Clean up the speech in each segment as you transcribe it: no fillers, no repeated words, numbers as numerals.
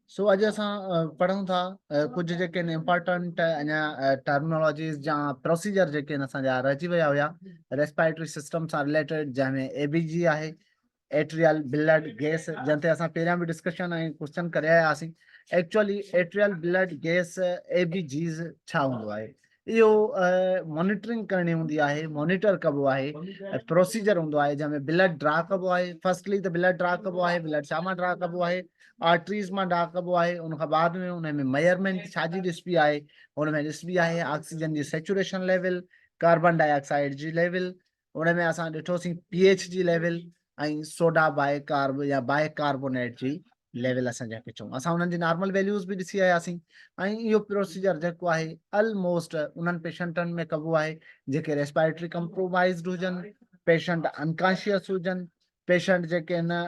सो अॼु असां पढ़ूं था कुझु जेके इम्पोर्टेंट अञा टर्मिनोलॉजीज़ या प्रोसीजर जेके असांजा रहिजी विया हुआ रेस्पिरेटरी सिस्टम सां रिलेटेड, जंहिंमें एबीजी आहे, एट्रियल ब्लड गैस, जंहिं ते असां पहिरियां बि डिस्कशन ऐं क्वेश्चन करे आया हुआसीं। एक्चुअली एट्रियल ब्लड गैस एबीजीज़ छा हूंदो आहे, इहो मॉनिटरिंग करणी हूंदी आहे, मॉनिटर कबो आहे, प्रोसीजर हूंदो आहे जंहिंमें ब्लड ड्रा कबो आहे। फर्स्टली त ब्लड ड्रा कबो आहे, ब्लड छा मां ड्रा कबो आहे, आर्टरीज़ मां ड्रा कबो आहे। उन खां बाद में उन में मेजरमेंट छाजी ॾिसबी आहे, उन में ॾिसबी आहे ऑक्सीजन जी सेचुरेशन लेवल, कार्बन डाइऑक्साइड जी लेवल, उन में असां ॾिठोसीं पीएच जी लेवल ऐं सोडा बाइकार्ब या बाइकार्बोनेट जी लेवल असां जंहिंखे चऊं। असां उन्हनि जी नॉर्मल वैल्यूज़ बि ॾिसी आयासीं। ऐं इहो प्रोसीजर जेको आहे ऑलमोस्ट उन्हनि पेशेंटनि में कबो आहे जेके रेस्पिरेटरी कंप्रोमाइज़्ड हुजनि, पेशेंट अनकॉन्शियस हुजनि, पेशेंट जेके आहिनि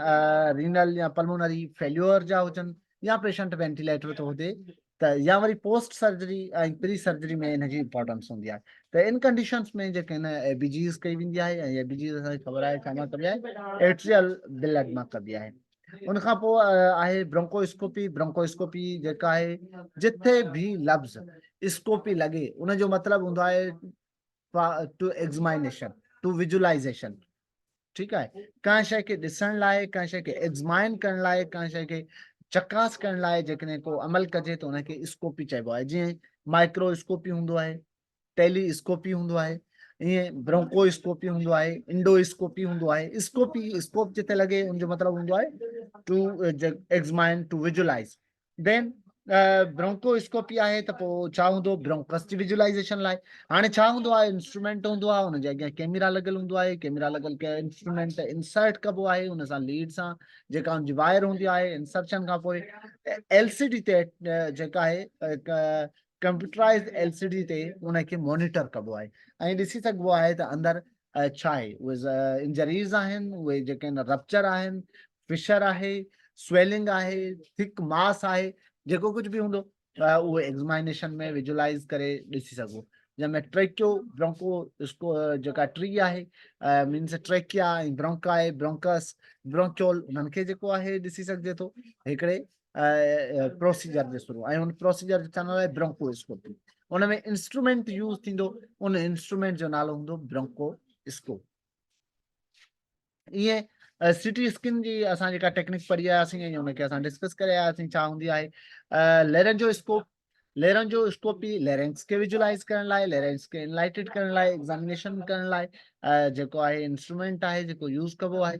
रीनल या पल्मोनरी फेल्यूअर जा हुजनि, या पेशेंट वेंटिलेटर तो हुजे त, या वरी पोस्ट सर्जरी ऐं प्री सर्जरी में हिन जी इंपॉर्टेंस हूंदी आहे। त इन कंडीशंस में जेके आहिनि एबीजीज़ कई वेंदी आहे, ऐं एबीजीज़ असांखे ख़बर आहे छा मां कबी आहे, एट्रियल ब्लड मां कबी आहे। उन खां पोइ आहे ब्रोंकोस्कोपी। ब्रोंकोस्कोपी जेका आहे, जिथे भी लफ़्ज़ स्कोपी लॻे उन जो मतिलबु हूंदो आहे टू एग्ज़माइनेशन, टू विजुलाइज़ेशन। ठीकु आहे, कंहिं शइ खे ॾिसण लाइ, कंहिं शइ खे एग्ज़माइन करण लाइ, कंहिं शइ खे चकास करण लाइ जेकॾहिं को अमल कजे त उनखे स्कोपी चइबो आहे। जीअं माइक्रोस्कोपी हूंदो आहे, टेलीस्कोपी हूंदो आहे, ईअं ब्रोंकोस्कोपी हूंदो आहे, इंडोस्कोपी हूंदो आहे। स्कोपी, स्कोप जिथे लॻे उनजो मतिलबु हूंदो आहे टू एग्ज़माइन, टू विजुलाइज़। देन ब्रोंकोस्कोपी आहे त पोइ छा हूंदो, ब्रोंकस जी विजुलाइज़ेशन लाइ। हाणे छा हूंदो आहे, इंस्ट्रूमेंट हूंदो आहे, हुनजे अॻियां कैमरा लॻियल हूंदो आहे, कैमरा लॻियल के इंस्ट्रूमेंट इंसर्ट कबो आहे, हुन सां लीड सां जेका हुनजी वायर हूंदी आहे, इंसर्शन खां पोइ एलसीडी ते जेका आहे कंप्यूटराइज़ एलसीडी ते उनखे मॉनिटर कबो आहे ऐं ॾिसी सघिबो आहे त अंदरि छा आहे। उहे इंजरीज़ आहिनि, उहे जेके आहिनि रप्चर आहिनि, फिशर आहे, स्वेलिंग आहे, थिक मास आहे, जेको कुझु बि हूंदो उहे एग्ज़माइनेशन में विजुलाइज़ करे ॾिसी सघो। जंहिंमें ट्रेकियो ब्रोंको इसको जेका ट्री आहे, मीन्स ट्रेकिया ऐं ब्रोंका आहे, ब्रोंकस, ब्रोंक्योल, उन्हनि खे जेको आहे ॾिसी सघिजे थो हिकिड़े प्रोसीजर जे थ्रू। ऐं उन प्रोसीजर जो नालो आहे ब्रोंकोस्कोपी। उन में इंस्ट्रूमेंट यूज़ थींदो, उन इंस्ट्रूमेंट जो नालो हूंदो ब्रोंकोस्कोप। ईअं सिटी स्किन जी असां जेका टेक्निक पढ़ी आयासीं ऐं उनखे असां डिस्कस करे आयासीं, छा हूंदी आहे लेरेंजोस्कोप। लेरेंजोस्कोपी लेरेंक्स खे विजुलाइज़ करण लाइ, लेरेंक्स खे इनलाइटेड करण लाइ, एग्ज़ामिनेशन करण लाइ जेको आहे इंस्ट्रूमेंट आहे जेको यूज़ कबो आहे।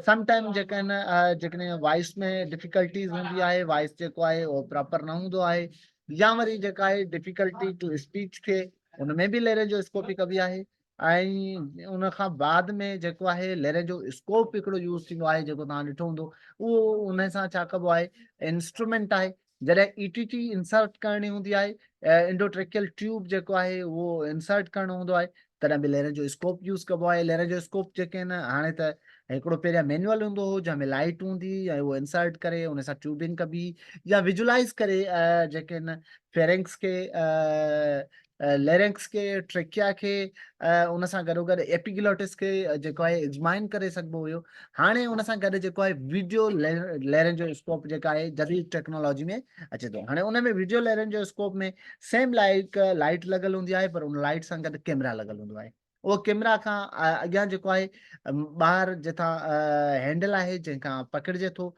समटाइम जेके आहिनि जेकॾहिं वॉइस में डिफिकल्टीज़ हूंदी आहे, वॉइस जेको आहे उहो प्रॉपर न हूंदो आहे, या वरी जेका आहे डिफिकल्टी टू स्पीच खे, उन में बि लेरेंजोस्कोपी कबी आहे। ऐं उन खां बाद में जेको आहे लेरेंजोस्कोप हिकिड़ो यूज़ थींदो आहे, जेको तव्हां ॾिठो हूंदो, उहो उन सां छा कबो आहे, इंस्ट्रूमेंट आहे। जॾहिं ईटीटी इंसर्ट करणी हूंदी आहे, इंडोट्रेकियल ट्यूब जेको आहे उहो इंसर्ट करणो हूंदो आहे, तॾहिं बि लेरेंजोस्कोप यूज़ कबो आहे। लेरेंजोस्कोप जेके आहिनि, हाणे त हिकिड़ो पहिरियां मैनुअल हूंदो हो जंहिंमें लाइट हूंदी ऐं उहो इंसर्ट करे उन सां ट्यूबिंग कबी, या विजुलाइज़ करे जेके आहिनि फेरेंक्स खे, लेरेंक्स खे, ट्रेकिया खे, उन सां गॾोगॾु एपिग्लोटिस खे जेको आहे एग्ज़माइन करे सघिबो हुयो। हाणे उन सां गॾु जेको आहे वीडियो लेरेंजोस्कोप जेका आहे जदीद टेक्नोलॉजी में अचे थो। हाणे उन में वीडियो लेरेंजोस्कोप में सेम लाइक लाइट लॻल हूंदी आहे, पर उन लाइट सां गॾु कैमरा लॻल हूंदो आहे। उहो कैमरा खां अॻियां जेको आहे ॿाहिरि जिथां हैंडल आहे जंहिंखां पकड़िजे थो,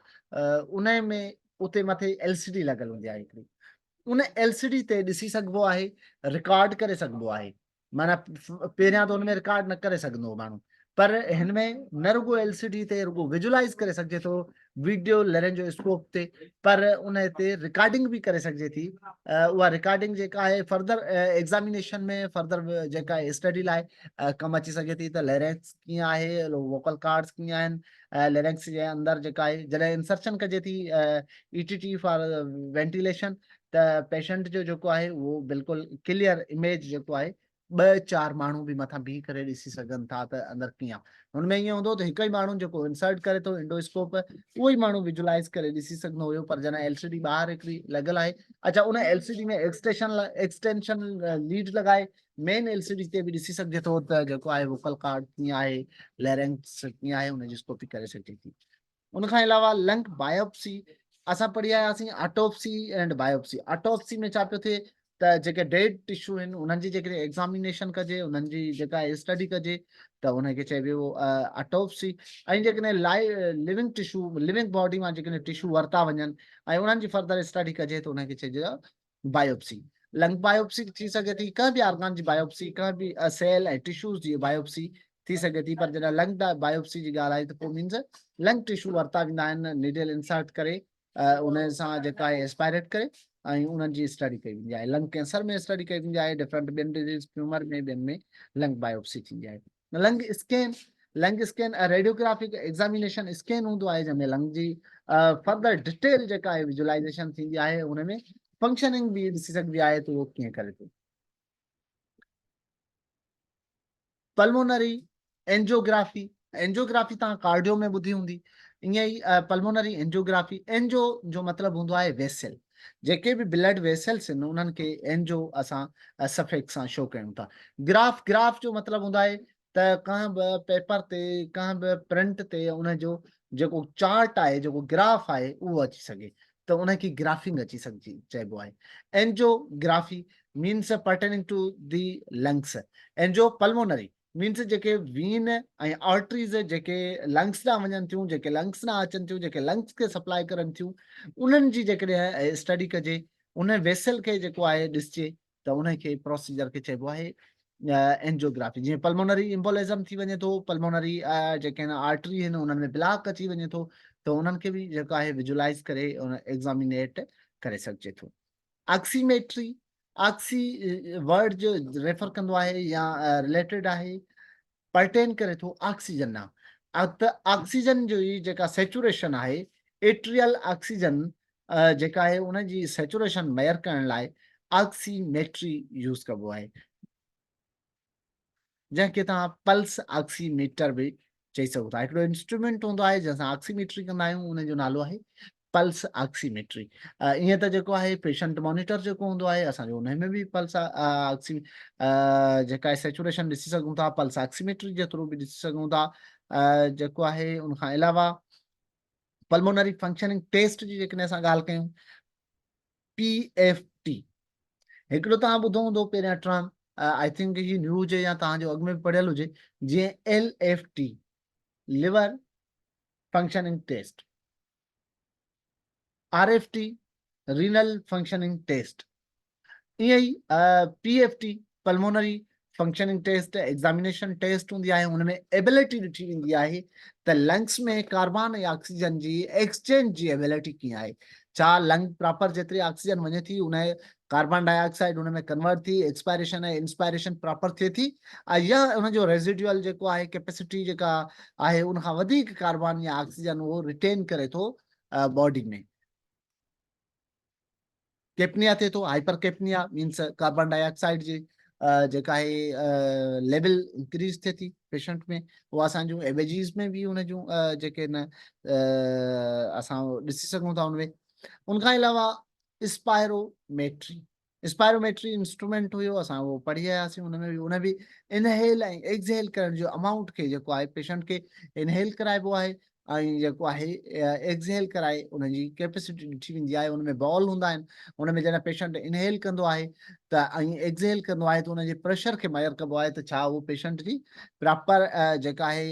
उन में उते मथे एलसीडी लॻल हूंदी आहे हिकिड़ी। उन एलसीडी ते ॾिसी सघिबो आहे, रिकॉर्ड करे सघिबो आहे। माना पहिरियां त हुन में रिकॉर्ड न करे सघंदो माण्हू, पर हिन में न रुगो एलसीडी ते रुगो विजुलाइज़ करे सघिजे थो वीडियो लेरेंजोस्कोप ते, पर उन ते रिकॉर्डिंग बि करे सघिजे थी। उहा रिकॉर्डिंग जेका आहे फर्दर एग्ज़ामिनेशन में, फर्दर जेका आहे स्टडी लाइ कमु अची सघे थी। त लेरेंक्स कीअं आहे, वोकल कार्ड्स कीअं आहिनि, लेरेंक्स जे अंदरि जेका आहे जॾहिं इंसर्शन कजे थी ईटीटी फॉर वेंटिलेशन, त पेशेंट जो जेको आहे उहो बिल्कुलु क्लियर इमेज जेको आहे 2-4 माण्हू बि मथां बीह करे ॾिसी सघनि था त अंदरि कीअं आहे। हुनमें ईअं हूंदो त हिकु ई माण्हू जेको इंसर्ट करे थो इंडोस्कोप, उहो ई माण्हू विजुलाइज़ करे ॾिसी सघंदो हुयो, पर जॾहिं LCD ॿाहिरि हिकिड़ी लॻियल आहे, अच्छा उन LCD में एक्सटेंशन लीड लॻाए मेन LCD ते बि ॾिसी सघिजे थो त जेको आहे वोकल कार्ड कीअं आहे, लैरिंग्स कीअं आहे, हुनजी स्कोपी करे सघिजे थी। उनखां अलावा लंग बायोप्सी असां पढ़ी आयासीं, ऑटोप्सी एंड बायोप्सी। ऑटोप्सी में छा पियो थिए त जेके डेड टिश्यू आहिनि उन्हनि जी जेकॾहिं एग्ज़ामिनेशन कजे, उन्हनि जी जेका स्टडी कजे त उनखे चइबो ऑटोप्सी। ऐं जेकॾहिं लिविंग टिश्यू, लिविंग बॉडी मां जेकॾहिं टिश्यू वरिता वञनि ऐं उन्हनि जी फर्दर स्टडी कजे त उनखे चइजे बायोप्सी। लंग बायोप्सी थी सघे थी, कंहिं बि ऑर्गन जी बायोप्सी, कंहिं बि सेल ऐं टिश्यूज़ जी बायोप्सी थी सघे थी, पर जॾहिं लंग बायोप्सी जी ॻाल्हि आहे त पोइ मीन्स लंग टिश्यू वरिता वेंदा आहिनि, नीडल इंसर्ट करे उन सां जेका आहे एस्पायरेट करे ऐं उन्हनि जी स्टडी कई वेंदी आहे। लंग कैंसर में स्टडी कई वेंदी आहे, डिफरेंट ॿियनि डिजीज़ ट्यूमर में, ॿियनि में लंग बायोप्सी थींदी आहे। Lung scan radiographic examination scan हूंदो आहे, जंहिंमें लंग जी फर्दर डिटेल जेका आहे विजुलाइज़ेशन थींदी आहे, हुनमें फंक्शनिंग बि ॾिसी सघिबी आहे त उहो कीअं करे थो। पल्मोनरी एंजियोग्राफी, एंजियोग्राफी तव्हां कार्डियो में ॿुधी हूंदी, ईअं ई पल्मोनरी एंजियोग्राफी, एंजियो जो मतिलबु हूंदो आहे वेसल, जेके बि ब्लड वेसल्स आहिनि उन्हनि खे एंजियो असां सफिक्स सां शो कयूं था। ग्राफ जो मतिलबु हूंदो आहे त कंहिं बि पेपर ते, कंहिं बि प्रिंट ते उनजो जेको चार्ट आहे, जेको ग्राफ आहे उहो अची सघे त उनखे ग्राफिंग अची सघिजे चइबो आहे। Angiography means pertaining to the lungs. Angio pulmonary means जेके वीन ऐं आर्टरीज़ जेके लंग्स ॾांहुं वञनि थियूं, जेके लंग्स ॾांहुं अचनि थियूं, जेके लंग्स खे सप्लाई करनि थियूं, उन्हनि जी जेकॾहिं स्टडी कजे, उन वेसल खे जेको आहे ॾिसजे त उनखे प्रोसीजर खे चइबो आहे एंजियोग्राफी। जीअं पल्मोनरी इम्बोलिज़म थी वञे थो, पल्मोनरी जेके आहिनि आर्टरी आहिनि उन्हनि में ब्लॉक अची वञे थो, त उन्हनि खे बि जेको आहे विजुलाइज़ करे एग्ज़ामिनेट करे सघिजे थो। ऑक्सीमेट्री, ऑक्सी वर्ड जो रेफर कंदो आहे या रिलेटेड आहे, पर्टेन करे थो ऑक्सीजन ॾांहुं। त ऑक्सीजन जो ई जेका सेचुरेशन आहे, एट्रियल ऑक्सीजन जेका आहे उनजी सेचुरेशन मेयर करण लाइ ऑक्सीमेट्री यूज़ कबो आहे, जंहिंखे तव्हां पल्स ऑक्सीमीटर बि चई सघो था। हिकिड़ो इंस्ट्रूमेंट हूंदो आहे जंहिंसां ऑक्सीमेट्री कंदा आहियूं, उनजो नालो आहे पल्स ऑक्सीमेट्री। ईअं त जेको आहे पेशेंट मॉनिटर जेको हूंदो आहे, असांजो उन में बि पल्स ऑक्सी जेका आहे सेचुरेशन ॾिसी सघूं था, पल्स ऑक्सीमेट्री जे थ्रू बि ॾिसी सघूं था। जेको आहे उनखां अलावा पल्मोनरी फंक्शनिंग टेस्ट जी जेकॾहिं असां ॻाल्हि कयूं, PFT हिकिड़ो तव्हां ॿुधो हूंदो पहिरियां term, I think he new हुजे या तव्हांजो अॻु में बि पढ़ियल हुजे, जीअं LFT liver functioning test, RFT renal functioning test, ईअं ई PFT pulmonary functioning test examination test हूंदी आहे। हुनमें एबिलिटी ॾिठी वेंदी आहे त लंग्स में कार्बन ऐं ऑक्सीजन जी एक्सचेंज जी एबिलिटी कीअं आहे, छा लंग प्रॉपर जेतिरी ऑक्सीजन वञे थी उन कार्बन डाइऑक्साइड उन में कन्वर्ट थी एक्सपायरेशन ऐं इंस्पायरेशन प्रॉपर थिए थी, या उनजो रेजिडुअल जेको आहे कैपेसिटी जेका आहे उनखां वधीक कार्बन या ऑक्सीजन उहो रिटेन करे थो बॉडी में। केपनिया थिए थो, हाइपर केपनिया मीन्स कार्बन डाइऑक्साइड जी जेका आहे लेवल इंक्रीज थिए थी पेशेंट में, उहा असांजूं एबेजीज़ में बि हुन जूं जेके न असां ॾिसी सघूं था हुनमें। उनखां अलावा स्पायरोमेट्री, स्पायरोमेट्री इंस्ट्रूमेंट हुयो, असां उहो पढ़ी आयासीं, हुनमें बि उन बि इनहेल ऐं एक्सहेल करण जो अमाउंट खे जेको आहे पेशेंट खे इनहेल कराइबो आहे ऐं जेको आहे एक्सहेल कराए उनजी कैपेसिटी ॾिठी वेंदी आहे। उनमें बॉल हूंदा आहिनि, उनमें जॾहिं पेशेंट इनहेल कंदो आहे त ऐं एक्सहेल कंदो आहे त उनजे प्रेशर खे मेयर कबो आहे त छा उहो पेशेंट जी प्रॉपर जेका आहे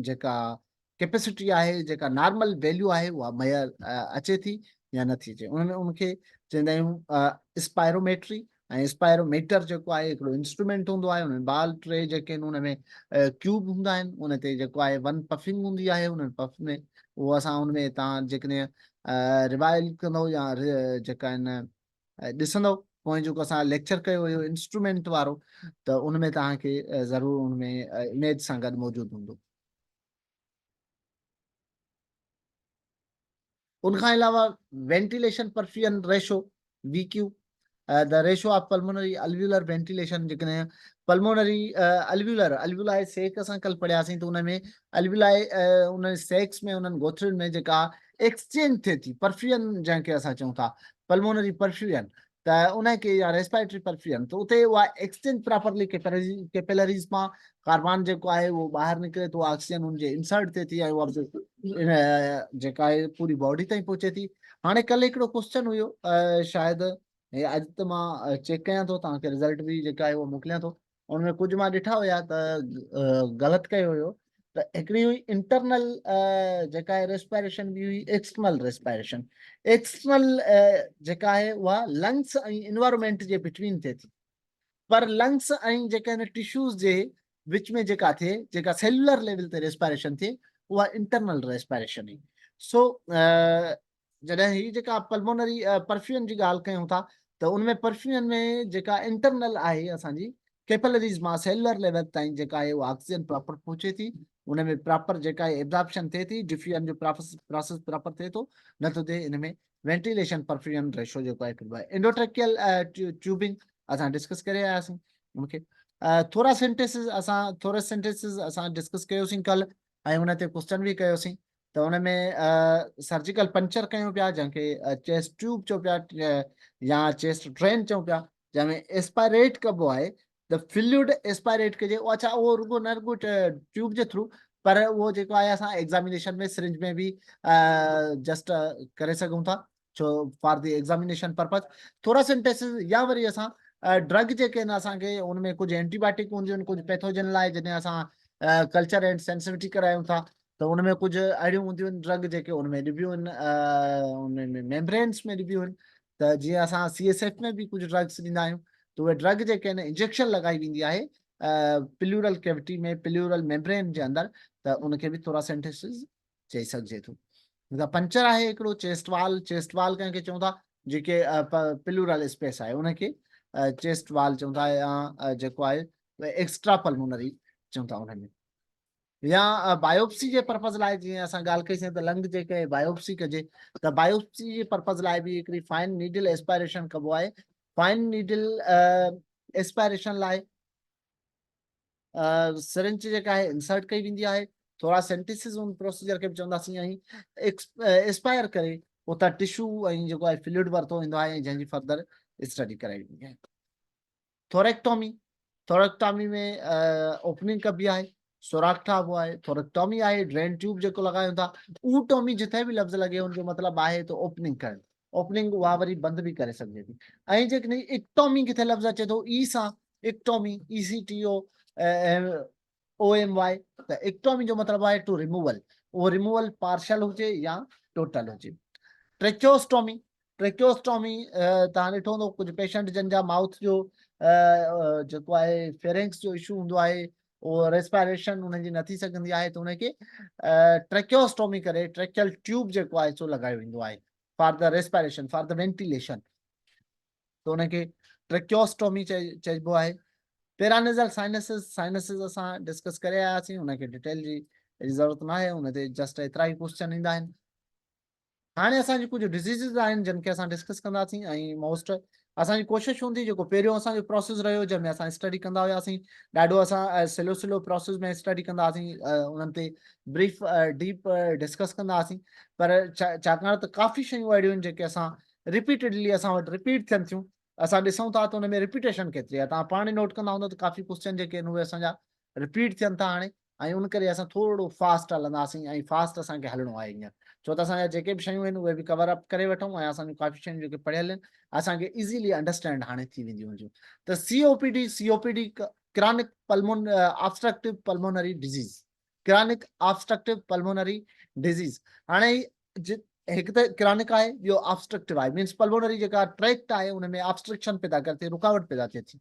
जेका कैपेसिटी आहे, जेका नॉर्मल वैल्यू आहे उहा मेयर अचे थी या नथी अचे। उनमें उनखे चवंदा आहियूं स्पायरोमेट्री। ऐं स्पायरोमीटर जेको आहे हिकिड़ो इंस्ट्रूमेंट हूंदो आहे, हुन बाल टे जेके आहिनि उनमें क्यूब हूंदा आहिनि, उन ते जेको आहे वन पफिंग हूंदी आहे, उन पफ में उहो असां उनमें तव्हां जेकॾहिं रिवाइल कंदो या जेका आहिनि ॾिसंदो पोइ जेको असां लेक्चर कयो हुयो इंस्ट्रूमेंट वारो, त उनमें तव्हांखे ज़रूरु उनमें इमेज सां गॾु मौजूदु हूंदो। उनखां अलावा ventilation perfusion ratio VQ, the ratio of pulmonary alveolar ventilation जेकॾहिं pulmonary alveoli सेक असां कल पढ़ियासीं त उन में alveoli उन सेक्स में उन्हनि गोथरियुनि में जेका एक्सचेंज थिए थी परफ्यूजन जंहिंखे असां चऊं था pulmonary perfusion त उनखे या रेस्पिरेटरी परफ्यूजन त उते उहा एक्सचेंज प्रॉपरली कैपिलरीज़ मां कार्बन जेको आहे उहो ॿाहिरि निकिरे थो ऑक्सीजन उनजे इंसर्ट थिए थी ऐं उहा जेका आहे पूरी बॉडी ताईं पहुचे थी। हाणे कल हिकिड़ो क्वेश्चन हुयो शायदि अॼु त मां चेक कयां थो तव्हांखे रिज़ल्ट बि जेका आहे उहो मोकिलियां थो उनमें कुझु मां ॾिठा हुया त ग़लति कयो हुयो त हिकिड़ी हुई इंटरनल जेका आहे रेस्पायरेशन बि हुई एक्सटर्नल रेस्पायरेशन। एक्सटर्नल जेका आहे उहा लंग्स ऐं इन्वायरमेंट जे बिटवीन थिए थी पर लंग्स ऐं जेका आहिनि टिश्यूज़ जे विच में जेका थिए जेका सेल्युलर लेवल ते रेस्पायरेशन थिए उहा इंटरनल रेस्पायरेशन हुई। सो जॾहिं ही जेका पल्मोनरी परफ्यूजन जी ॻाल्हि कयूं था त उनमें परफ्यूजन में जेका इंटरनल आहे असांजी कैपिलरीज़ मां सेल्युलर लेवल ताईं जेका आहे उहा ऑक्सीजन प्रॉपर पहुचे थी उन में प्रॉपर जेका आहे एब्जॉर्प्शन थिए थी डिफ्यूजन जो प्रोसेस प्रॉपर थिए थो न त थिए इन में वेंटिलेशन परफ्यूजन रेशो जेको आहे करिबो आहे। एंडोट्रेकियल ट्यूबिंग असां डिस्कस करे आयासीं उनखे थोरेसेंटेसिस असां डिस्कस कयोसीं कल ऐं उन ते क्वेश्चन बि कयोसीं त उन में सर्जिकल पंचर कयूं पिया जंहिंखे चेस्ट ट्यूब चओ पिया या चेस्ट ड्रेन चऊं पिया जंहिंमें एस्पायरेट कबो आहे त फ्लूइड एस्पायरेट कजे अच्छा उहो रुगो न रुगो ट्यूब जे थ्रू पर उहो जेको आहे असां एग्ज़ामिनेशन में सिरिंज में बि जस्ट करे सघूं था छो for the examination purpose thoracentesis या वरी असां ड्रग जेके आहिनि असांखे उनमें कुझु एंटीबायोटिक हूंदियूं आहिनि कुझु पैथोजन लाइ जॾहिं असां कल्चर एंड सेंसिटिविटी करायूं था त उनमें कुझु अहिड़ियूं हूंदियूं आहिनि ड्रग जेके उनमें ॾिबियूं आहिनि उनमें मेम्ब्रेन्स में ॾिबियूं आहिनि त जीअं असां CSF में बि कुझु ड्रग्स ॾींदा आहियूं त उहे ड्रग जेके आहिनि इंजेक्शन लॻाई वेंदी आहे प्लूरल कैविटी में प्लूरल मेम्ब्रेन जे अंदरि त उनखे बि थोरासेंटेसिस चई सघिजे थो। पंचर आहे हिकिड़ो चेस्ट वाल कंहिंखे चऊं था जेके प्लूरल स्पेस आहे उनखे चेस्ट वाल चऊं था या जेको आहे एक्स्ट्रा पल्मोनरी चऊं था उनमें या बायोप्सी जे पर्पज़ लाइ जीअं असां ॻाल्हि कईसीं त लंग जेके बायोप्सी कजे त बायोप्सी जे पर्पज़ लाइ बि हिकिड़ी फाइन नीडल एस्पायरेशन कबो आहे। फाइन नीडल एस्पायरेशन लाइ सिरिंज जेका आहे इंसर्ट कई वेंदी आहे थोरासेंटेसिस उन प्रोसीजर खे बि चवंदासीं ऐं एस्पायर करे उतां टिश्यू ऐं जेको आहे फ्लूइड वरितो वेंदो आहे ऐं जंहिंजी फर्दर स्टडी कराई वेंदी आहे। थोरेक्टॉमी में ओपनिंग कबी आहे सोराख ठाहिबो आहे थोरेक्टॉमी आहे ड्रेन ट्यूब जेको लॻायूं था ऊटॉमी जिथे बि लफ़्ज़ लॻे हुनजो मतिलबु आहे त ओपनिंग करणु ओपनिंग उहा वरी बंदि बि करे सघिजे थी ऐं जेकॾहिं इक्टॉमी किथे लफ़्ज़ अचे थो ई सां इक्टॉमी ECTO OMY त इक्टॉमी जो मतिलबु आहे टू रिमूवल उहो रिमूवल पार्शल हुजे या टोटल हुजे। ट्रेक्योस्टॉमी तव्हां ॾिठो हूंदो कुझु पेशेंट जंहिंजा माउथ जो जेको आहे फेरेंक्स जो इशू हूंदो आहे उहो रेस्पायरेशन उनजी न थी सघंदी आहे त उनखे ट्रेक्योस्टॉमी करे ट्रेक्यल ट्यूब जेको आहे सो लॻायो वेंदो आहे for the respiration for the ventilation त उनखे ट्रेक्योस्टॉमी चइबो आहे। पेरानेज़ल साइनसिस असां डिस्कस करे आयासीं उनखे डिटेल जी ज़रूरत न आहे उन ते जस्ट एतिरा ई क्वेश्चन ईंदा आहिनि। हाणे असांजी कुझु डिज़ीज़िस आहिनि जिन खे असां डिस्कस कंदासीं ऐं मोस्ट असांजी कोशिशि हूंदी जेको पहिरियों असांजो प्रोसेस रहियो जंहिंमें असां स्टडी कंदा हुआसीं ॾाढो असां स्लो प्रोसेस में स्टडी कंदा हुआसीं उन्हनि ते ब्रीफ डीप डिस्कस कंदा हुआसीं पर छाकाणि त काफ़ी शयूं अहिड़ियूं आहिनि जेके असां रिपीटेडली असां वटि रिपीट थियनि थियूं असां ॾिसूं था त उन में रिपीटेशन केतिरी आहे तव्हां पाण ई नोट कंदा हूंदव त काफ़ी क्वेश्चन जेके आहिनि उहे असांजा रिपीट थियनि था हाणे ऐं उन करे असां थोरो फास्ट हलंदासीं ऐं फास्ट असांखे हलणो आहे हीअं छो त असांजा जेके बि शयूं आहिनि उहे बि कवर अप करे वठूं ऐं असांजूं काफ़ी शयूं जेके पढ़ियल आहिनि असांखे इज़ीली अंडरस्टैंड हाणे थी वेंदियूं हुजूं त COPD chronic obstructive pulmonary disease chronic obstructive pulmonary disease हाणे हिकु त क्रॉनिक आहे ॿियो ऑब्स्ट्रक्टिव आहे मीन्स पल्मोनरी जेका ट्रैक्ट आहे उनमें ऑब्स्ट्रक्शन पैदा करे थी रुकावट पैदा थिए थी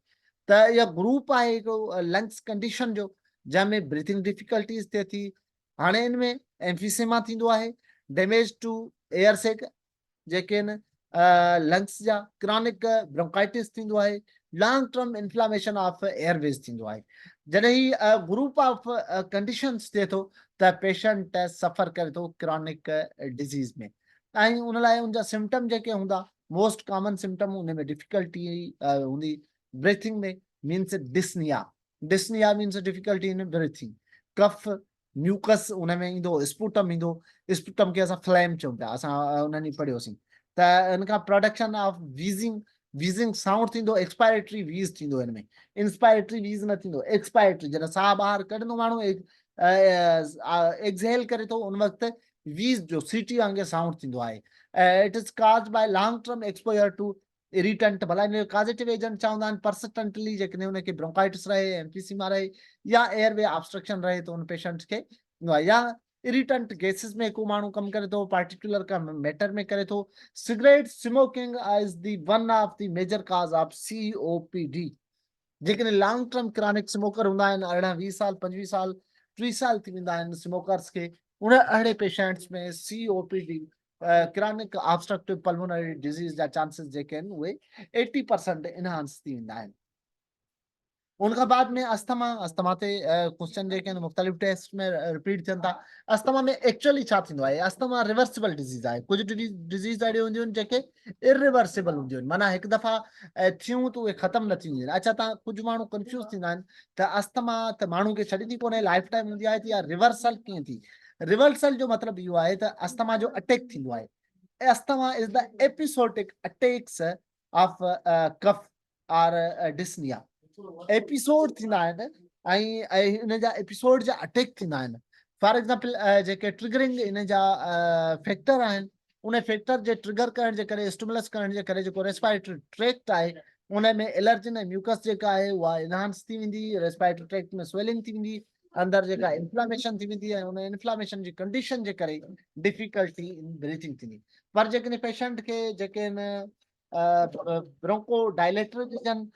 त इहा ग्रुप आहे हिकिड़ो लंग्स कंडीशन जो जंहिंमें ब्रीथिंग डिफिकल्टीज़ थिए थी हाणे हिन में एम्फीसेमा थींदो आहे डैमेज टू एयर सेक जेके आहिनि लंग्स जा क्रॉनिक ब्रोंकाइटिस थींदो आहे long term inflammation of Airways थींदो आहे जॾहिं ग्रुप ऑफ कंडीशंस थिए थो त पेशेंट सफ़र करे थो क्रॉनिक डिज़ीज़ में ऐं उन लाइ उनजा सिम्टम जेके हूंदा मोस्ट कॉमन सिम्टम उन में डिफिकल्टी हूंदी ब्रीथिंग में, means dyspnoea. Dyspnoea means difficulty in breathing. Cough mucus उन में ईंदो, स्पुटम ईंदो, स्पुटम खे असां फ्लैम चऊं पिया, असां उन्हनि ॾींहुं पढ़ियोसीं। त इन खां प्रोडक्शन ऑफ वीज़िंग, वीज़िंग साउंड थींदो, एक्सपायरेटरी वीज़ थींदो हिन में, इंस्पायरेटरी वीज़ न थींदो, एक्सपायरेटरी जॾहिं साह ॿाहिरि कढंदो माण्हू एक्सहेल करे थो उन वक़्तु वीज़ जो सीटी वांगुरु साउंड थींदो आहे। It is caused by long term exposure to irritant, भला इन जो काज़ेटिव एजेंट चवंदा आहिनि परसिस्टेंटली, जेकॾहिं उनखे ब्रोंकाइटिस रहे, एम्फीसीमा रहे या एयरवे ऑब्स्ट्रक्शन रहे त उन पेशेंट खे, या इरिटेंट गैसेस में को माण्हू कमु करे थो, पार्टिकुलर का मैटर में करे थो। Cigarette smoking is the one of the major cause of COPD। जेकॾहिं लॉन्ग टर्म क्रॉनिक स्मोकर हूंदा आहिनि, 18-20 साल 25 साल 30 साल थी वेंदा आहिनि स्मोकर्स खे, उन अहिड़े पेशेंट्स में COPD chronic obstructive pulmonary disease जा चांसेस जेके आहिनि उहे 80% इनहांस थी वेंदा आहिनि। उनखां बाद में अस्थमा, अस्थमा ते क्वेश्चन जेके आहिनि मुख़्तलिफ़ टेस्ट में रिपीट थियनि था। अस्थमा में एक्चुअली छा थींदो आहे? अस्थमा रिवर्सिबल डिज़ीज़ आहे। कुझु डिज़ीज़ अहिड़ियूं हूंदियूं आहिनि जेके इरिवर्सिबल हूंदियूं आहिनि, माना हिकु दफ़ा थियूं त उहे ख़तमु न थींदियूं आहिनि। अच्छा, तव्हां कुझु माण्हू कंफ्यूज़ थींदा आहिनि त अस्थमा त माण्हू खे छॾींदी कोन्हे, लाइफ टाइम हूंदी आहे या रिवर्सल कीअं थी? रिवर्सल जो मतिलबु इहो आहे त अस्थमा जो अटैक थींदो आहे। Asthma is the episodic attacks of cough और डिस्निया। एपिसोड थींदा आहिनि ऐं हिन जा एपिसोड जा अटैक थींदा आहिनि। फॉर एग्ज़ाम्पल जेके ट्रिगरिंग इन जा फैक्टर आहिनि, उन फैक्टर जे ट्रिगर करण जे करे, स्टिमुलस करण जे करे जेको रेस्पिरेटरी ट्रैक्ट आहे उन में एलर्जिन ऐं म्यूकस जेका आहे उहा इनहांस थी वेंदी, रेस्पिरेटरी ट्रैक्ट में स्वेलिंग थी वेंदी, अंदरि जेका इंफ्लामेशन थी वेंदी ऐं उन इंफ्लामेशन जी कंडीशन जे करे डिफिकल्टी इन ब्रीथिंग थींदी। पर जेकॾहिं पेशेंट खे जेके आहिनि ब्रोंको डायलेटर हुजनि,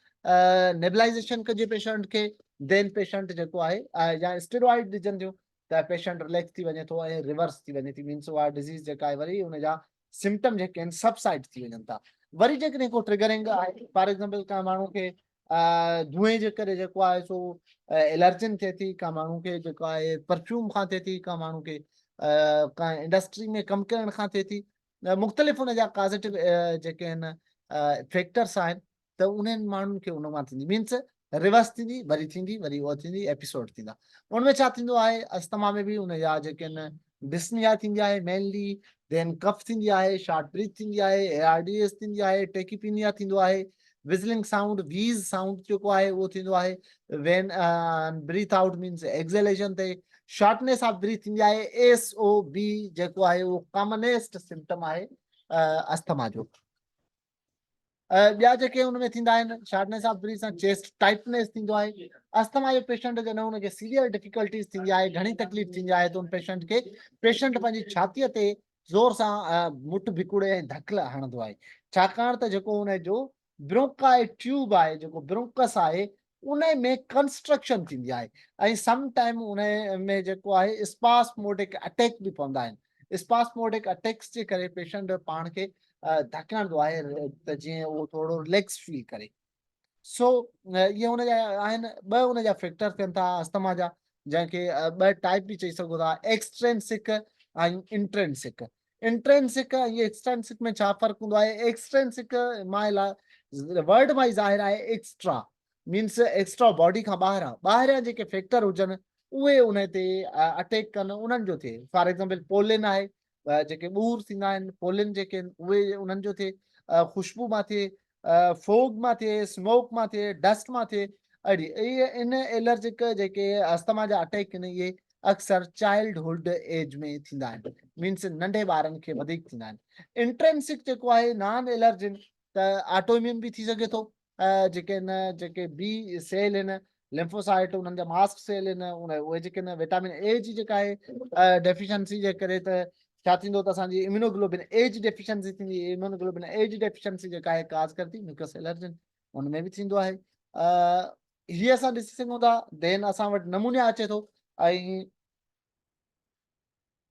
नेबलाइज़ेशन कजे पेशेंट खे, देन पेशेंट जेको आहे या स्टेरॉइड ॾिजनि थियूं त पेशेंट रिलैक्स थी वञे थो ऐं रिवर्स थी वञे थी, मीन्स उहा डिज़ीज़ जेका आहे वरी उन जा सिम्टम जेके आहिनि सबसाइड थी वञनि था। वरी जेकॾहिं को ट्रिगरिंग आहे, फॉर एग्ज़ाम्पल का माण्हू खे धुएं जे करे जेको आहे सो एलर्जिन थिए थी, का माण्हू खे जेको आहे परफ्यूम खां थिए थी, का माण्हू खे का इंडस्ट्री में कमु करण खां थिए थी, मुख़्तलिफ़ उन जा पॉज़िटिव जेके आहिनि फैक्टर्स आहिनि, त उन्हनि माण्हुनि खे उन मां थींदी, मीन्स रिवर्स थींदी, वरी थींदी, वरी उहा थींदी, एपिसोड थींदा। उनमें छा थींदो आहे? अस्थमा में बि उन जा जेके आहिनि डिस्निया थींदी आहे मेनली, देन कफ थींदी आहे, शॉर्ट ब्रीथ थींदी आहे, ARDS थींदी आहे, टेकीपीनिया थींदो आहे, विज़लिंग साउंड, वीज़ साउंड जेको आहे उहो थींदो आहे, वेन ब्रीथ आउट मीन्स एक्सेलेशन ते शॉर्टनेस ऑफ ब्रीथ थींदी आहे। SOB जेको आहे उहो कॉमनेस्ट सिम्टम आहे अस्थमा जो। ॿिया जेके उनमें थींदा आहिनि, शॉर्टनेस ऑफ ब्रीथ सां चेस्ट टाइटनेस थींदो आहे। अस्थमा जो पेशेंट जॾहिं उनखे सीवियर डिफिकल्टीज़ थींदी आहे, घणी तकलीफ़ थींदी आहे, त उन पेशेंट खे पेशेंट पंहिंजी छातीअ ते ज़ोर सां मुठ भिकुड़े ऐं धक हणंदो आहे, छाकाणि त जेको उनजो ब्रोंकाई ट्यूब आहे, जेको ब्रोंकस आहे, उन में कंस्ट्रक्शन थींदी आहे ऐं सम टाइम उन में जेको आहे स्पास्मोडिक अटैक बि पवंदा आहिनि। स्पास्मोडिक अटैक्स जे करे पेशेंट पाण खे धक हणंदो आहे त जीअं उहो थोरो रिलैक्स फील करे। सो इहे हुनजा आहिनि, ॿ हुनजा फैक्टर थियनि था अस्थमा जा, जंहिंखे ॿ टाइप बि चई सघो था, एक्सट्रेंसिक ऐं इंट्रेंसिक। इंट्रेंसिक ऐं एक्सट्रेंसिक में छा फ़र्क़ु हूंदो आहे? एक्सट्रेंसिक मां वर्ड मां ई ज़ाहिर आहे एक्स्ट्रा, मीन्स एक्स्ट्रा बॉडी खां ॿाहिरां, ॿाहिरियां जेके फैक्टर हुजनि उहे उन ते अटैक कनि, उन्हनि जो थिए। फॉर एग्ज़ाम्पल पोलिन आहे, जेके ॿूर थींदा आहिनि, पोलिन जेके आहिनि उहे उन्हनि जो थिए, ख़ुशबू मां थिए, फोग मां थिए, स्मोक मां थिए, डस्ट मां थिए, अहिड़ी इहे इन एलर्जिक जेके अस्थमा जा अटैक आहिनि इहे अक्सर चाइल्डहुड एज में थींदा आहिनि, मीन्स नंढे ॿारनि खे वधीक थींदा आहिनि। इंट्रेंसिक जेको आहे नॉन एलर्जिन, त ऑटोइम्यून बि थी सघे थो, जेके आहिनि जेके बी सेल आहिनि, लिम्फोसाइट, उन्हनि जा मास्क सेल आहिनि, उहे जेके आहिनि विटामिन ए जी जेका आहे डेफिशिएंसी जे करे त छा थींदो त असांजी इम्यूनोग्लोबिन ए जी डेफिशिएंसी थींदी, इम्यूनोग्लोबिन ए जी डेफिशिएंसी जेका आहे काज़ करती म्यूकस एलर्जन, उनमें बि थींदो आहे। हीअ असां ॾिसी सघूं था। देन असां वटि नमूनिया अचे थो, ऐं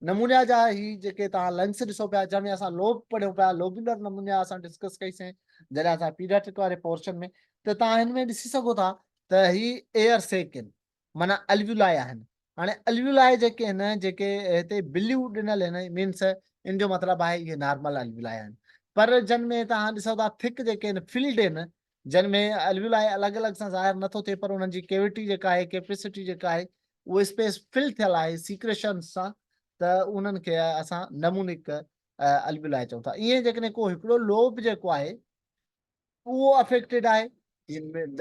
नमूनिया जा ही जेके तव्हां लंग्स ॾिसो पिया, जंहिंमें असां लोब पढ़ियो पिया, लोब्यूलर नमूनिया असां डिस्कस कईसीं जॾहिं असां पीडियाट्रिक वारे पोर्शन में, त तव्हां हिन में ॾिसी सघो था त ही एयर सेक आहिनि, माना अल्व्यूलाई आहिनि। हाणे अल्व्यूलाई जेके आहिनि, जेके हिते बिलियूं ॾिनल आहिनि, मीन्स इन जो मतिलबु आहे इहे नॉर्मल अल्व्यूलाई आहिनि। पर जन में तव्हां ॾिसो था थिक जेके आहिनि फील्ड आहिनि जिन में अल्वुलाई अलॻि अलॻि सां ज़ाहिर नथो थिए पर उन्हनि जी केविटी जेका आहे कैपेसिटी जेका आहे उहो स्पेस फिल थियल आहे सीक्रेशन सां त उन्हनि खे असां नमूनिक अल्वुलाई चऊं था। ईअं जेकॾहिं को हिकिड़ो लोब जेको आहे उहो अफेक्टेड आहे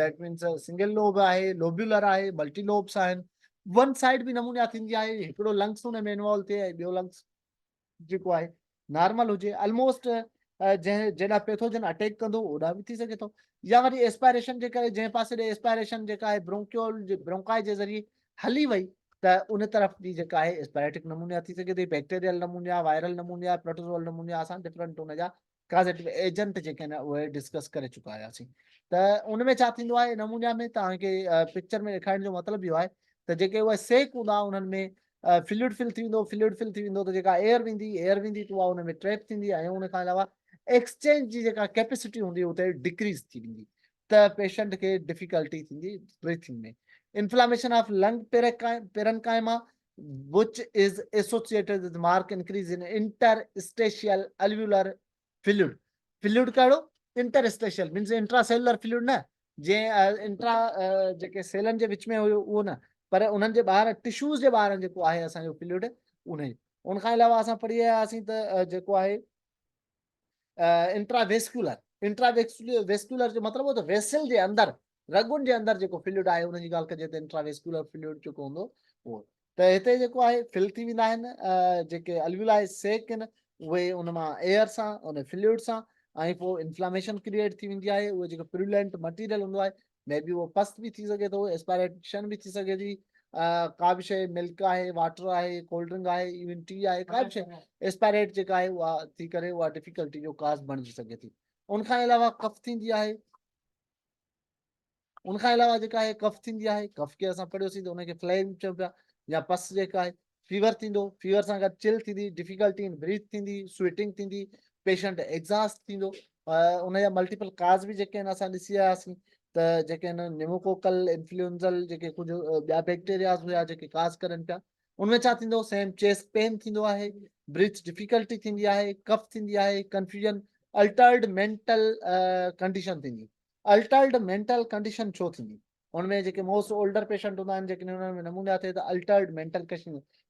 दैट मीन्स सिंगल लोब आहे लोब्यूलर आहे मल्टी लोब्स आहिनि वन साइड बि नमूनिया थींदी आहे हिकिड़ो लंग्स हुन में इन्वॉल्व थिए ऐं ॿियो लंग्स जेको आहे नॉर्मल हुजे ऑलमोस्ट जॾहिं पैथोजन अटैक कंदो ओॾा बि थी सघे थो या वरी एस्पायरेशन जे करे जंहिं पासे ॾे एस्पायरेशन जेका आहे ब्रोंक्योल ब्रोंकाई जे ज़रिए हली वई त उन तरफ़ बि जेका आहे एस्पायरेटिक नमूनिया थी सघे थी बैक्टीरियल नमूनिया वायरल नमूनिया प्रोटोजोअल नमूनिया असां डिफरेंट हुन जा काज़ेटिव एजेंट जेके आहिनि उहे डिस्कस करे चुका आहियासीं त उन में छा थींदो आहे नमूनिया में तव्हांखे पिक्चर में ॾेखारण जो मतिलबु इहो आहे त जेके उहे सेक हूंदा उन्हनि में फ्लूइड फिल थी वेंदो फ्लूइड फिल थी वेंदो त जेका एयर वेंदी त उहा उन में ट्रैप थींदी ऐं उन खां अलावा एक्सचेंज जी जेका कैपेसिटी हूंदी उते डिक्रीज़ थी वेंदी त पेशेंट खे डिफिकल्टी थींदी ब्रीथिंग में inflammation of lung parenchyma which is associated with marked increase in interstitial alveolar fluid fluid कहिड़ो इंटरस्टेशियल मीन्स इंट्रासेलुलर फ्लूइड न जीअं इंट्रा जेके सेलनि जे विच में हुयो उहो न पर उन्हनि जे ॿाहिरि टिश्यूज़ जे ॿाहिरि जेको आहे असांजो फ्लूइड उन खां अलावा असां पढ़ी आयासीं त जेको आहे इंट्रावेस्कुलर जो मतिलबु त वेसल जे अंदरि रगुनि जे अंदरि जेको फ्लूइड आहे उनजी ॻाल्हि कजे त इंट्रावेस्कुलर फ्लूइड जेको हूंदो उहो त हिते जेको आहे फिल थी वेंदा आहिनि जेके अल्वुलाई सेक आहिनि उहे उन मां एयर सां उन फ्लूइड सां ऐं पोइ इंफ्लामेशन क्रिएट थी वेंदी आहे उहो जेको प्रिलेंट मटीरियल हूंदो आहे मे बी उहो पस्ट बि थी सघे थो एस्पायरेशन बि थी सघे थी का बि शइ मिल्क आहे वाटर आहे कोल्ड ड्रिंक आहे इवन टी आहे का बि शइ एस्पायरेट जेका आहे उहा थी करे उहा डिफिकल्टी जो काज़ बणिजी सघे थी उनखां अलावा कफ थींदी आहे उनखां अलावा जेका आहे कफ थींदी आहे कफ खे असां पढ़ियोसीं त उनखे फ्लेम चऊं पिया या पस जेका आहे फीवर थींदो फीवर सां गॾु चिल थींदी डिफिकल्टी इन ब्रीथ थींदी स्वेटिंग थींदी पेशेंट एग्ज़ॉस्ट थींदो उनजा मल्टीपल काज़ बि जेके आहिनि असां ॾिसी आयासीं त जेके आहिनि निमोकोकल इन्फ्लुएंजल जेके कुझु ॿिया बैक्टीरियाज़ हुया जेके काज़ करनि पिया उनमें छा थींदो सेम चेस्ट पेन थींदो आहे ब्रीथ डिफिकल्टी थींदी आहे कफ थींदी आहे कंफ्यूजन अल्टर्ड मेंटल कंडीशन थींदी अल्टर्ड मेंटल कंडीशन छो थींदी उनमें जेके मोस्ट ओल्डर पेशेंट हूंदा आहिनि जेके उन्हनि में नमूनिया थिए त अल्टर्ड मेंटल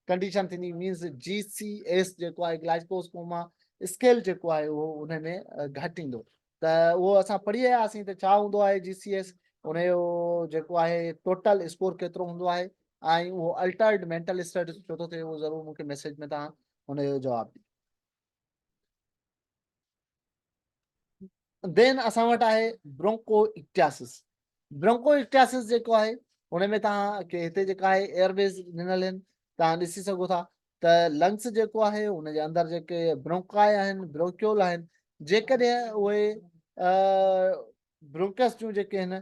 कंडीशन थींदी मीन्स GCS जेको आहे ग्लाइकोस कोमा स्केल जेको आहे उहो उन में घटि ईंदो त उहो असां पढ़ी आयासीं त छा हूंदो आहे GCS उनजो जेको आहे टोटल स्कोर केतिरो हूंदो आहे ऐं उहो अल्टर्ड मेंटल स्टेटस छो थो थिए उहो ज़रूरु मूंखे मैसेज में तव्हां हुनजो जवाबु देन असां वटि आहे ब्रोंकोइक्टियासिस जेको आहे हुन में तव्हांखे हिते जेका आहे एयरवेज ॾिनल आहिनि तव्हां ॾिसी सघो था त लंग्स जेको आहे हुनजे अंदरि जेके ब्रोंकाई आहिनि ब्रोंक्योल आहिनि जेकॾहिं उहे ब्रोंकस जूं जेके आहिनि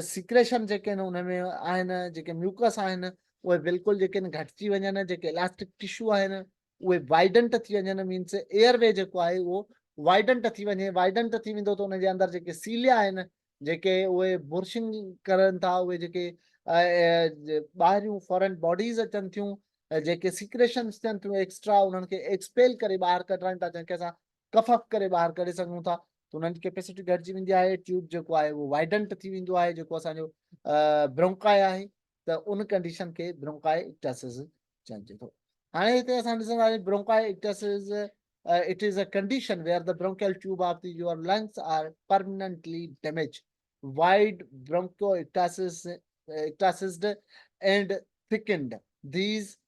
सिक्रेशन जेके आहिनि हुन में आहिनि जेके म्यूकस आहिनि उहे बिल्कुलु जेके आहिनि घटिजी वञनि जेके इलास्टिक टिश्यू आहिनि उहे वाइडेंट थी वञनि मीन्स एयरवे जेको आहे उहो वाइडेंट थी वञे वाइडेंट थी वेंदो त हुनजे अंदरि जेके सीलिया आहिनि जेके उहे बुर्शिंग करनि था उहे जेके ॿाहिरियूं फॉरेन बॉडीज़ अचनि थियूं जेके सिक्रेशन्स थियनि थियूं एक्स्ट्रा उन्हनि खे एक्सपेल करे ॿाहिरि कढनि था जंहिंखे असां कफ करे ॿाहिरि कढी सघूं था त उन्हनि जी कैपेसिटी घटिजी वेंदी आहे ट्यूब जेको आहे उहो वाइडेंट थी वेंदो आहे जेको असांजो ब्रोंकाई आहे त उन कंडीशन खे ब्रोंकाइटिस चइजे थो हाणे हिते असां ॾिसंदासीं bronchitis it is a condition where the bronchial tube of your lungs are permanently damaged. Wide bronchoectasis and thickened. These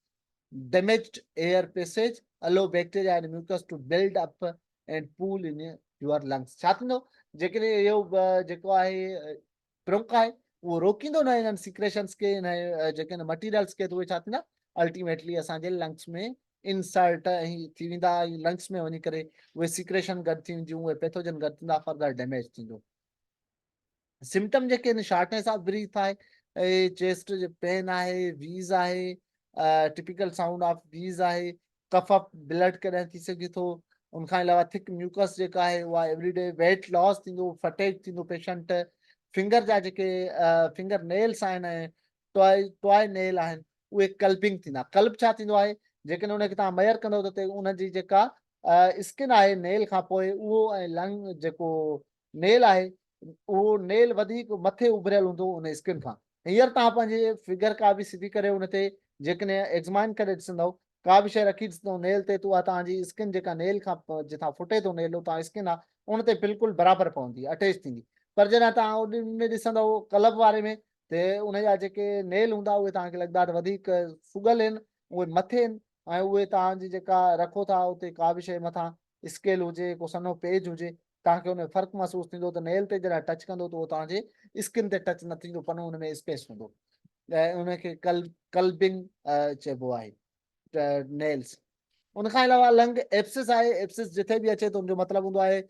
damaged air passage allow bacteria and mucus to build up and pool in your lungs. छा थींदो जेकॾहिं इहो जेको आहे bronchi उहो रोकींदो न इन्हनि सिक्रेशन्स खे इन जेके आहिनि मटीरियल्स खे त उहे छा थींदा अल्टीमेटली असांजे लंग्स में इंसर्ट थी वेंदा लंग्स में वञी करे उहे सिक्रेशन घटि थी वेंदियूं उहे पैथोजन घटि थींदा फर्दर डैमेज थींदो सिम्टम जेके आहिनि शार्टनेस ऑफ ब्रीथ आहे चेस्ट जो पेन आहे वीज़ आहे टिपिकल साउंड ऑफ वीज़ आहे कफ ऑफ ब्लड कॾहिं थी सघे थो उनखां अलावा थिक म्यूकस जेका आहे उहा एवरीडे वेट लॉस थींदो फटेग थींदो पेशेंट फिंगर जा जेके फिंगर नेल्स आहिनि टॉय नेल आहिनि उहे कल्पिंग थींदा कल्प छा थींदो आहे जेकॾहिं उनखे तव्हां मयर कंदो त उनजी जेका स्किन आहे नेल खां पोइ उहो ऐं लंग जेको नेल आहे उहो नेल वधीक मथे उभरियल हूंदो उन स्किन खां। हींअर तव्हां पंहिंजे फिगर का बि सिधी करे हुन ते जेकॾहिं एग्ज़ामाइन करे ॾिसंदव का बि शइ रखी ॾिसंदव नेल ते त उहा तव्हांजी स्किन जेका नेल खां जितां फुटे थो नेल तव्हां स्किन आहे उन ते बिल्कुलु बराबरि पवंदी अटैच थींदी। पर जॾहिं तव्हां उन में ॾिसंदव क्लब वारे में त उनजा जेके नेल हूंदा उहे तव्हांखे लॻंदा वधीक सुगल आहिनि, उहे मथे आहिनि ऐं उहे तव्हांजी जेका रखो था उते का बि शइ मथां स्केल हुजे को सन्हो पेज हुजे तव्हांखे हुन में फ़र्क़ु महसूसु थींदो त नेल ते जॾहिं टच कंदो त उहो तव्हांजे स्किन ते टच न थींदो पर हुन में स्पेस हूंदो ऐं उनखे कल्बिंग चइबो आहे नेल्स। उनखां अलावा लंग एप्सिस आहे, एप्सिस जिथे बि अचे थो उनजो मतिलबु हूंदो आहे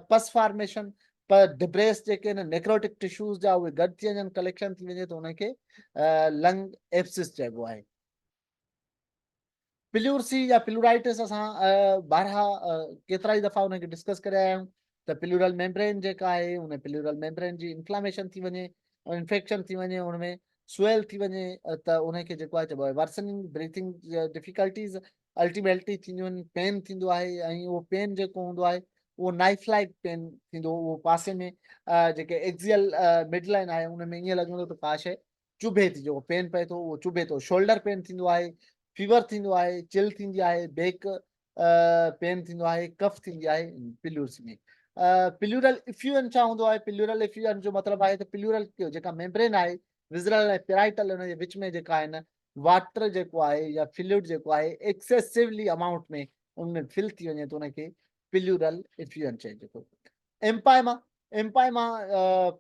पस फॉर्मेशन, पर डिब्रेस जेके आहिनि नेक्रोटिक टिश्यूज़ जा उहे घटि थी वञनि कलेक्शन थी वञे त उनखे लंग एप्सिस चइबो आहे। पिल्यूरसी या पिल्यूराइटिस असां ॿारहा केतिरा ई दफ़ा उनखे डिस्कस करे आया आहियूं त पिल्यूरल मेम्ब्रेन जेका आहे उन पिल्यूरल मेम्ब्रेन जी इंफ्लामेशन थी वञे इंफेक्शन थी वञे उनमें स्वेल थी वञे त उनखे जेको आहे चइबो आहे वर्सनिंग ब्रीथिंग डिफिकल्टीज़ अल्टीमेटली थींदियूं आहिनि, पेन थींदो आहे ऐं उहो पेन जेको हूंदो आहे उहो नाइफ लाइक पेन थींदो, उहो पासे में जेके एक्सियल मिड लाइन आहे उन में ईअं लॻंदो त का शइ चुभे थी, जेको पेन पए थो उहो चुभे थो। शोल्डर पेन थींदो आहे, फीवर थींदो आहे, चिल थींदी आहे, बेक पेन थींदो आहे, कफ थींदी आहे पिल्यूर्स में। पिल्यूरल इफ्यूजन छा हूंदो आहे? पिल्यूरल इफ्यूजन जो मतिलबु आहे त पिल्यूरल जेका मेम्ब्रेन आहे विज़रल ऐं पेराइटल हुन जे विच में जेका आहिनि वाटर जेको आहे या फ्लूइड जेको आहे एक्सेसिवली अमाउंट में उनमें फिल थी वञे त उनखे पिल्यूरल इफ्यूजन चइजे थो। एम्पाइमा, एम्पाइमा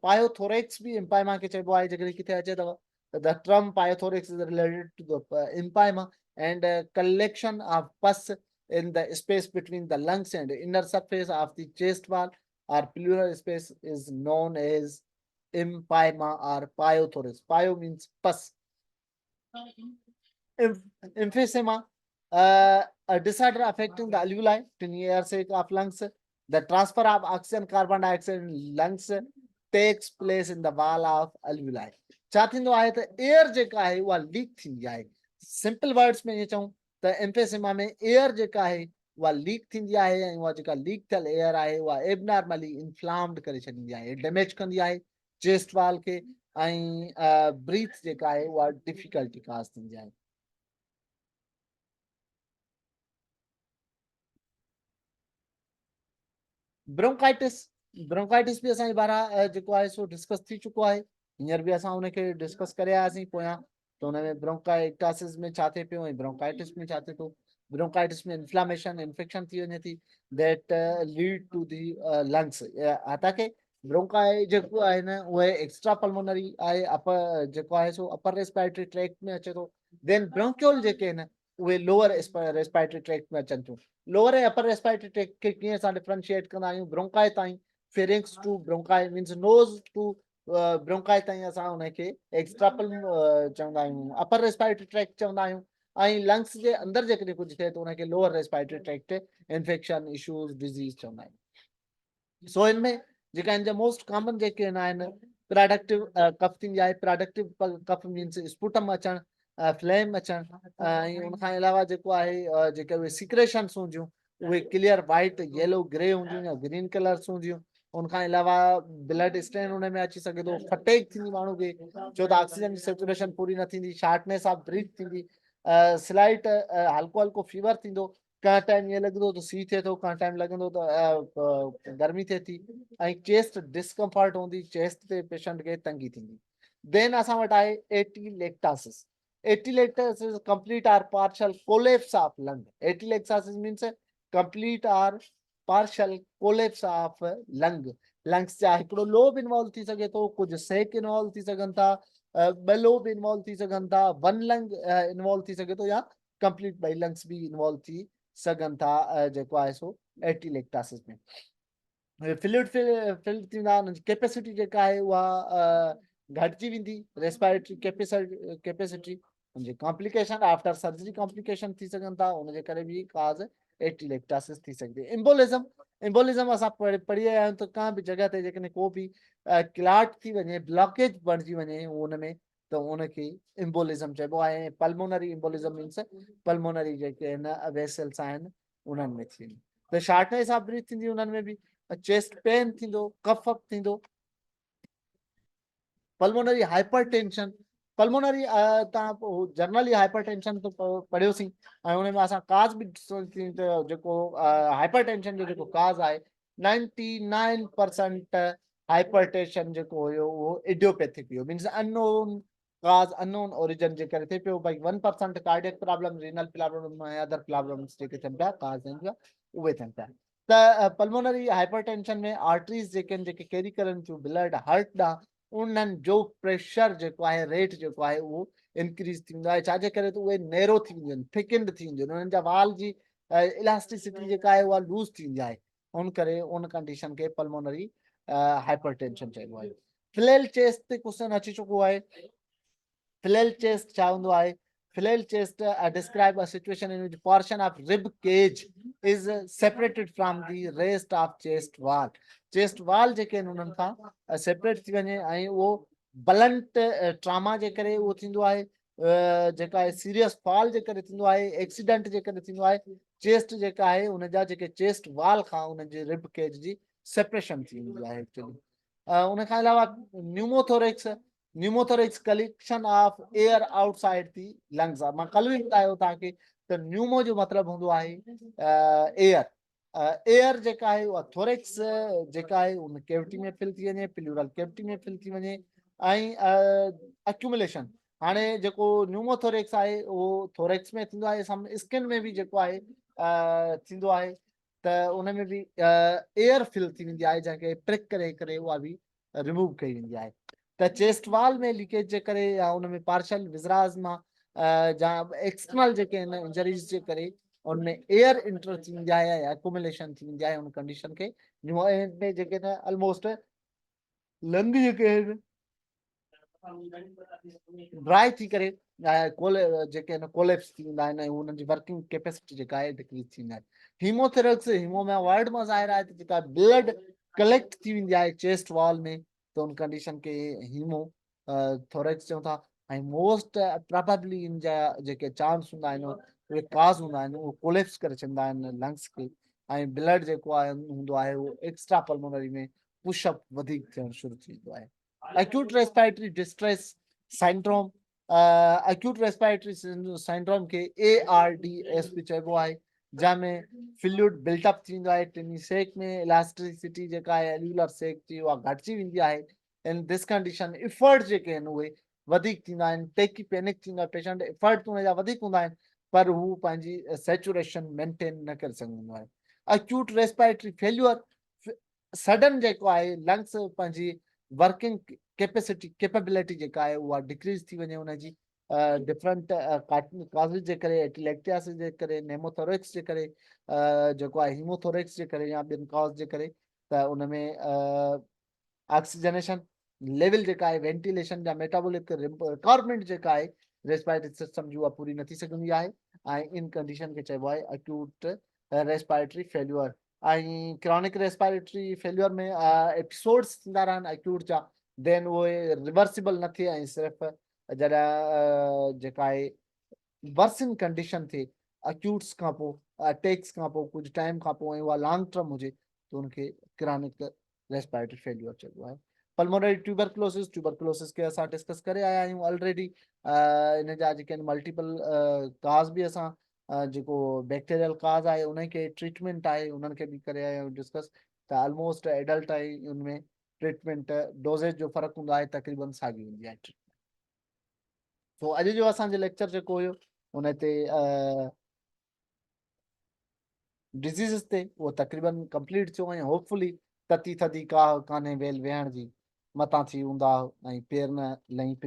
पायोथोरेक्स बि एम्पाइमा खे चइबो आहे जेकॾहिं किथे अचे अथव the term pyothorax is related to the empyema and collection of pus in the space between the lungs and inner surface of the chest wall or pleural space is known as empyema or pyothorax. Pyo means pus. Emphysema, a disorder affecting the alveoli, tiny air sac of lungs. The transfer of oxygen, carbon dioxide in lungs takes place in the wall of alveoli. छा थींदो आहे त air जेका आहे उहा leak थींदी आहे। Simple words में ईअं चऊं त एम्फेसिमा में एयर जेका आहे उहा लीक थींदी आहे ऐं उहा जेका लीक थियल एयर आहे उहा एबनॉर्मली इंफ्लाम्ड करे छॾींदी आहे, डैमेज कंदी आहे चेस्ट वॉल खे ऐं ब्रीथ जेका आहे उहा डिफिकल्टी काज़ थींदी आहे। ब्रोंकाइटिस, ब्रोंकाइटिस बि असांजे ॿारहा जेको आहे सो डिस्कस थी चुको आहे, हींअर बि असां हुनखे डिस्कस करे आयासीं पोयां त हुन में ब्रोंकाइटिस में छा थिए पियो ऐं ब्रोंकाइटिस में छा थिए थो। ब्रोंकाइटिस में इंफ्लामेशन इन्फेक्शन थी वञे थी that lead two the lungs. हालांकि ब्रोंकाई जेको आहे न उहे एक्स्ट्रा पल्मोनरी आहे, अपर जेको आहे सो अपर रेस्पिरेटरी ट्रैक्ट में अचे थो। देन ब्रोंक्यूल जेके आहिनि उहे लोअर रेस्पिरेटरी ट्रैक्ट में अचनि थियूं। लोअर ऐं अपर रेस्पिरेटरी ट्रैक्ट खे कीअं असां डिफरेंशिएट कंदा आहियूं? ब्रोंकाई ताईं, pharynx to bronchi means nose to bronchi ताईं असां हुनखे एक्स्ट्रा चवंदा आहियूं, अपर रेस्पिरेटरी ट्रैक्ट चवंदा आहियूं ऐं लंग्स जे अंदरि जेकॾहिं कुझु थिए त हुनखे lower respiratory tract infection issues disease चवंदा आहियूं। सो इनमें जेका हिन जा मोस्ट कॉमन जेके आहिनि प्रोडक्टिव कफ थींदी आहे। प्रोडक्टिव कफ मीन्स स्पुटम अचणु, फ्लेम अचणु ऐं उनखां अलावा जेको आहे जेके उहे सीक्रेशन्स हूंदियूं उहे क्लियर वाइट येलो ग्रे हूंदियूं या ग्रीन कलर्स हूंदियूं। उनखां अलावा ब्लड स्टेन हुन में अची सघे थो, फटेक थींदी माण्हू खे छो त ऑक्सीजन जी सेचुरेशन पूरी न थींदी, शार्टनेस ऑफ ब्रीथ थींदी, स्लाइट हल्को हल्को फीवर थींदो, कंहिं टाइम ईअं लॻंदो त सी थिए थो, कंहिं टाइम लॻंदो त गर्मी थिए थी ऐं चेस्ट डिस्कम्फर्ट हूंदी, चेस्ट ते पेशेंट खे तंगी थींदी। देन असां वटि आहे एटीलेक्टासिस। Atelectasis complete or partial collapse of lung. Atelectasis means complete or partial collapse of lung. Lungs जा हिकिड़ो लोब इन्वॉल्व थी सघे थो, कुझु सेक इन्वॉल्व थी सघनि था, ॿ लोब इन्वॉल्व थी सघनि था, वन लंग इन्वॉल्व थी सघे थो या कंप्लीट ॿई लंग्स बि इन्वॉल्व थी सघनि था जेको आहे सो एटीलेक्टासिस में। फ्लूइड फिल थींदा, कैपेसिटी जेका आहे उहा घटिजी वेंदी, रेस्पिरेटरी कैपेसिटी हुनजी कॉम्प्लिकेशन आफ्टर सर्जरी कॉम्प्लिकेशन थी सघनि था, हुनजे करे बि काज़ एटीलेक्टासिस थी सघंदी। एम्बोलिज़म, एम्बोलिज़म असां पढ़ी आया आहियूं त का बि जॻह ते जेकॾहिं को बि क्लाट थी वञे, ब्लॉकेज बणिजी वञे हुन में त उनखे एम्बोलिज़म चइबो आहे। पल्मोनरी एम्बोलिज़म मीन्स पल्मोनरी जेके आहिनि वेसल्स आहिनि उन्हनि में थी वञे। त शार्टनेस ऑफ ब्रीथ थींदी उन्हनि में बि, चेस्ट पेन थींदो, कफ अप थींदो, पल्मोनरी हाइपरटेंशन। पल्मोनरी तव्हां जनरली हाइपरटेंशन तो पढ़ियोसीं, ऐं उन में असां काज़ बि ॾिसोसीं त जेको हाइपरटेंशन जो जेको काज़ आहे 99% हाइपरटेंशन जेको हुयो उहो इडियोपैथिक हुयो, मीन्स अननोन काज़, अननोन ओरिजिन जे करे थिए पियो। भाई 1% कार्डियक प्रॉब्लम, रीनल प्रॉब्लम ऐं अदर प्रॉब्लम्स जेके थियनि पिया, काज़ थियनि पिया, उहे थियनि पिया। त पल्मोनरी हाइपरटेंशन में आर्टरीज़ जेके आहिनि, जेके कैरी करनि थियूं ब्लड हार्ट ॾांहुं, उन्हनि जो प्रेशर जेको आहे, रेट जेको आहे, उहो इंक्रीज थींदो आहे। छाजे करे? त उहे नैरो थी वेंदियूं आहिनि, थिकिंड थी वेंदियूं आहिनि, उन्हनि जा वाल जी इलास्टिसिटी जेका आहे उहा लूज़ थींदी आहे। उन करे उन कंडीशन खे पल्मोनरी हाइपरटेंशन चइबो आहे। फ्लेल चेस्ट ते क्वेश्चन अची चुको आहे। फ्लेल चेस्ट छा हूंदो आहे? Flail chest describe a situation in which portion of rib cage is separated from the rest of chest wall. chest wall जेके आहिनि उन्हनि खां सेपरेट थी वञे ऐं उहो ब्लंट ट्रामा जे करे उहो थींदो आहे, जेका आहे सीरियस फॉल जे करे थींदो आहे, एक्सीडेंट जे करे थींदो आहे। चेस्ट जेका आहे उन जा जेके चेस्ट वाल खां उन जे रिब केज जी सेपरेशन थी वेंदी आहे एक्चुअली। उन खां अलावा pneumothorax, pneumothorax collection of air outside the lungs आहे। मां कल बि ॿुधायो तव्हांखे त न्यूमो जो मतिलबु हूंदो आहे एयर। एयर जेका आहे उहा थोरेक्स जेका आहे उन कैविटी में फिल थी वञे, प्लूरल कैविटी में फिल थी वञे, ऐं अक्यूमुलेशन हाणे जेको न्यूमोथोरेक्स आहे उहो थोरेक्स में थींदो आहे, स्किन में बि जेको आहे थींदो आहे, त उन में बि एयर फिल थी वेंदी आहे, जंहिंखे प्रिक करे करे उहा बि रिमूव कई वेंदी आहे। त चेस्ट वाल में लीकेज जे करे या उन में पार्शल विज़राज़ मां जा एक्सटर्नल जेके आहिनि इंजरीज़ जे करे उनमें एयर इंटर थी वेंदी आहे या एक्यूमुलेशन थी वेंदी आहे, उन कंडीशन खे में जेके आहिनि ऑलमोस्ट लंग जेके आहिनि ड्राई थी करे जेके आहिनि कोलेप्स थी वेंदा आहिनि ऐं उन्हनि जी वर्किंग कैपेसिटी जेका आहे डिक्रीज थींदा आहिनि। हीमोथेरेक्स, हीमो में वर्ड मां ज़ाहिर आहे त जेका ब्लड कलेक्ट थी वेंदी आहे चेस्ट वॉल में, त उन कंडीशन खे हीमो थोरेक्स चऊं था। ऐं मोस्ट प्रोबेबली इन जा जेके चांस हूंदा आहिनि उहे काज़ हूंदा आहिनि उहे कोलेप्स करे छॾींदा आहिनि लंग्स खे, ऐं ब्लड जेको आहे हूंदो आहे उहो एक्स्ट्रा पल्मोनरी में पुशअप वधीक थियणु शुरू थी वेंदो आहे। acute respiratory distress syndrome, acute respiratory syndrome खे ARDS बि चइबो आहे, जंहिंमें फ्लूइड बिल्टअप थींदो आहे टिनी सेक में, इलास्टिसिटी जेका आहे एल्यूलर सेक जी उहा घटिजी वेंदी आहे। इन दिस कंडीशन इफर्ट जेके आहिनि उहे वधीक थींदा आहिनि, टेकी पैनिक थींदो आहे पेशेंट, इफर्ट उन जा वधीक हूंदा आहिनि पर हू पंहिंजी सेचुरेशन मेंटेन न करे सघंदो आहे। acute respiratory failure, सडन जेको आहे लंग्स पंहिंजी वर्किंग कैपेबिलिटी जेका आहे उहा डिक्रीज थी वञे उनजी डिफरेंट काज़िस जे करे, एटिलेक्टियासिस जे करे, नेमोथोरेक्स जे करे, जेको आहे हीमोथोरेक्स जे करे या ॿियनि कॉज जे करे, त उन में ऑक्सीजनेशन लेवल जेका आहे, वेंटिलेशन या मेटाबॉलिक रिक्वायरमेंट जेका आहे रेस्पिरेटरी सिस्टम जी उहा पूरी न थी सघंदी आहे, ऐं इन कंडीशन खे चइबो आहे अक्यूट रेस्पिरेटरी फेल्यूअर। ऐं क्रॉनिक रेस्पिरेटरी फेल्यूअर में एपिसोड्स थींदा रहनि एक्यूट जा, देन उहे रिवर्सिबल न थिए ऐं सिर्फ़ु जॾहिं जेका आहे वर्सन कंडीशन थिए अक्यूट्स खां पोइ, अटैक्स खां पोइ कुझु टाइम खां पोइ, ऐं उहा लॉन्ग टर्म हुजे त उनखे क्रॉनिक रेस्पिरेटरी फेल्यूअर चइबो आहे। पल्मोनरी ट्यूबरक्लोसिस, ट्यूबरक्लोसिस खे असां डिस्कस करे आया आहियूं ऑलरेडी। इन जा जेके आहिनि मल्टीपल काज़ बि असां जेको बैक्टीरियल काज़ आहे उनखे ट्रीटमेंट आहे उन्हनि खे बि करे आया आहियूं डिस्कस। त ऑलमोस्ट एडल्ट आहे उनमें ट्रीटमेंट डोज़ेज जो फ़र्क़ु हूंदो आहे, तक़रीबन साॻी हूंदी आहे ट्रीटमेंट। सो अॼु जो असांजो लेक्चर जेको हुयो उन ते डिज़ीज़िस ते उहो तक़रीबन कंप्लीट थियो, ऐं होपफुली तती थधी का कान्हे वेल वेहण जी, मथां थी हूंदा ऐं पेर न लही